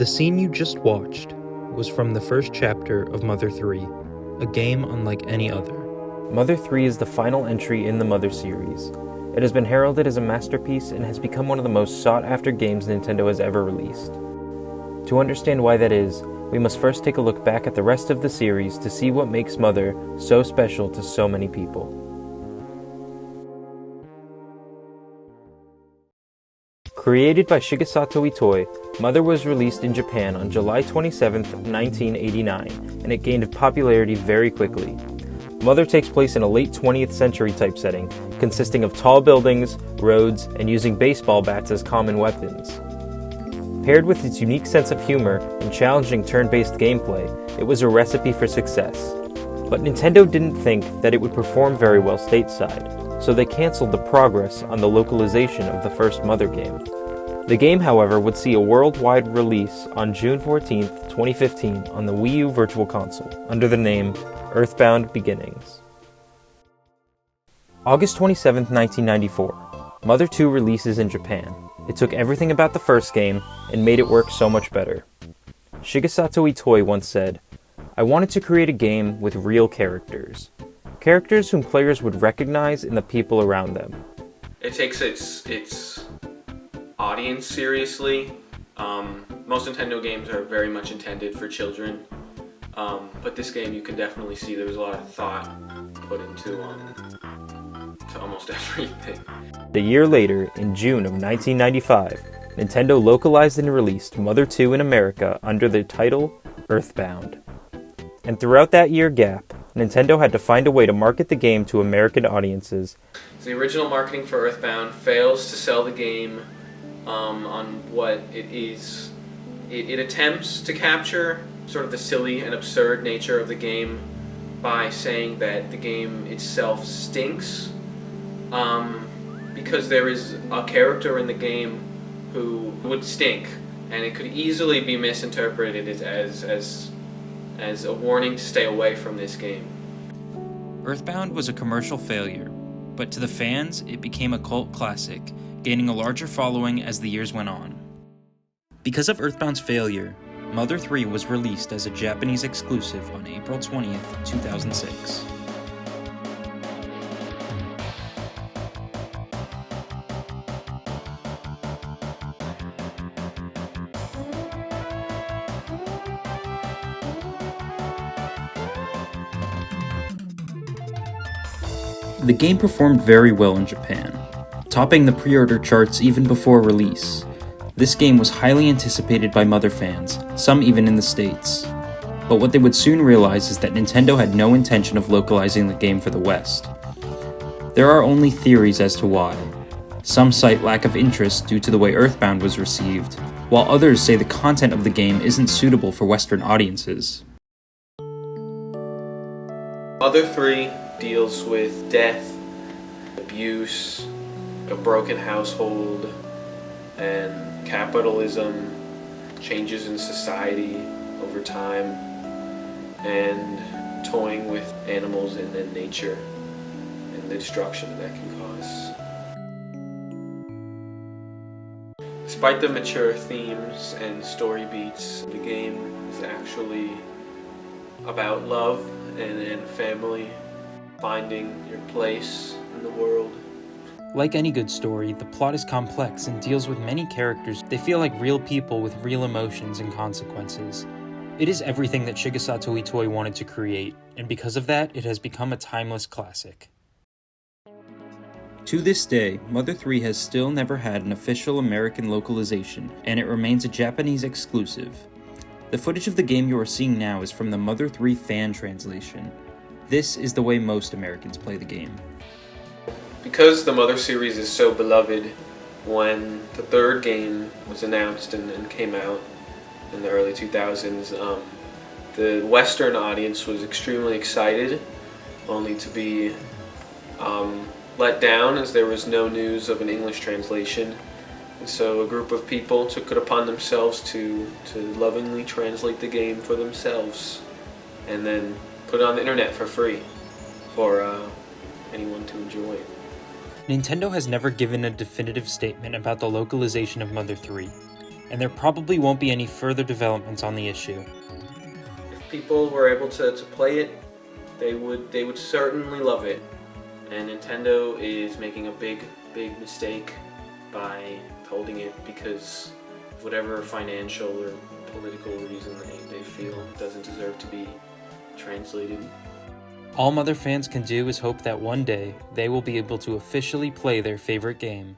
The scene you just watched was from the first chapter of Mother 3, a game unlike any other. Mother 3 is the final entry in the Mother series. It has been heralded as a masterpiece and has become one of the most sought-after games Nintendo has ever released. To understand why that is, we must first take a look back at the rest of the series to see what makes Mother so special to so many people. Created by Shigesato Itoi, Mother was released in Japan on July 27, 1989, and it gained popularity very quickly. Mother takes place in a late 20th century type setting, consisting of tall buildings, roads, and using baseball bats as common weapons. Paired with its unique sense of humor and challenging turn-based gameplay, it was a recipe for success. But Nintendo didn't think that it would perform very well stateside, so they canceled the progress on the localization of the first Mother game. The game, however, would see a worldwide release on June 14, 2015 on the Wii U Virtual Console, under the name Earthbound Beginnings. August 27, 1994, Mother 2 releases in Japan. It took everything about the first game and made it work so much better. Shigesato Itoi once said, "I wanted to create a game with real characters. Characters whom players would recognize in the people around them." It takes its audience seriously. Most Nintendo games are very much intended for children, but this game you can definitely see there was a lot of thought put into almost everything. A year later, in June of 1995, Nintendo localized and released Mother 2 in America under the title Earthbound. And throughout that year gap, Nintendo had to find a way to market the game to American audiences. The original marketing for Earthbound fails to sell the game on what it is. It attempts to capture sort of the silly and absurd nature of the game by saying that the game itself stinks, because there is a character in the game who would stink, and it could easily be misinterpreted as a warning to stay away from this game. Earthbound was a commercial failure, but to the fans, it became a cult classic, gaining a larger following as the years went on. Because of Earthbound's failure, Mother 3 was released as a Japanese exclusive on April 20th, 2006. The game performed very well in Japan, topping the pre-order charts even before release. This game was highly anticipated by Mother fans, some even in the States. But what they would soon realize is that Nintendo had no intention of localizing the game for the West. There are only theories as to why. Some cite lack of interest due to the way Earthbound was received, while others say the content of the game isn't suitable for Western audiences. Mother 3 deals with death, abuse, a broken household, and capitalism, changes in society over time, and toying with animals and then nature, and the destruction that can cause. Despite the mature themes and story beats, the game is actually about love and family, finding your place in the world. Like any good story, the plot is complex and deals with many characters. They feel like real people with real emotions and consequences. It is everything that Shigesato Itoi wanted to create, and because of that, it has become a timeless classic. To this day, Mother 3 has still never had an official American localization, and it remains a Japanese exclusive. The footage of the game you are seeing now is from the Mother 3 fan translation. This is the way most Americans play the game. Because the Mother series is so beloved, when the third game was announced and came out in the early 2000s, the Western audience was extremely excited, only to be let down as there was no news of an English translation. And so a group of people took it upon themselves to lovingly translate the game for themselves and then put it on the internet for free for anyone to enjoy. Nintendo has never given a definitive statement about the localization of Mother 3, and there probably won't be any further developments on the issue. If people were able to play it, they would certainly love it. And Nintendo is making a big mistake by holding it because of whatever financial or political reason they feel doesn't deserve to be translated. All Mother fans can do is hope that one day they will be able to officially play their favorite game.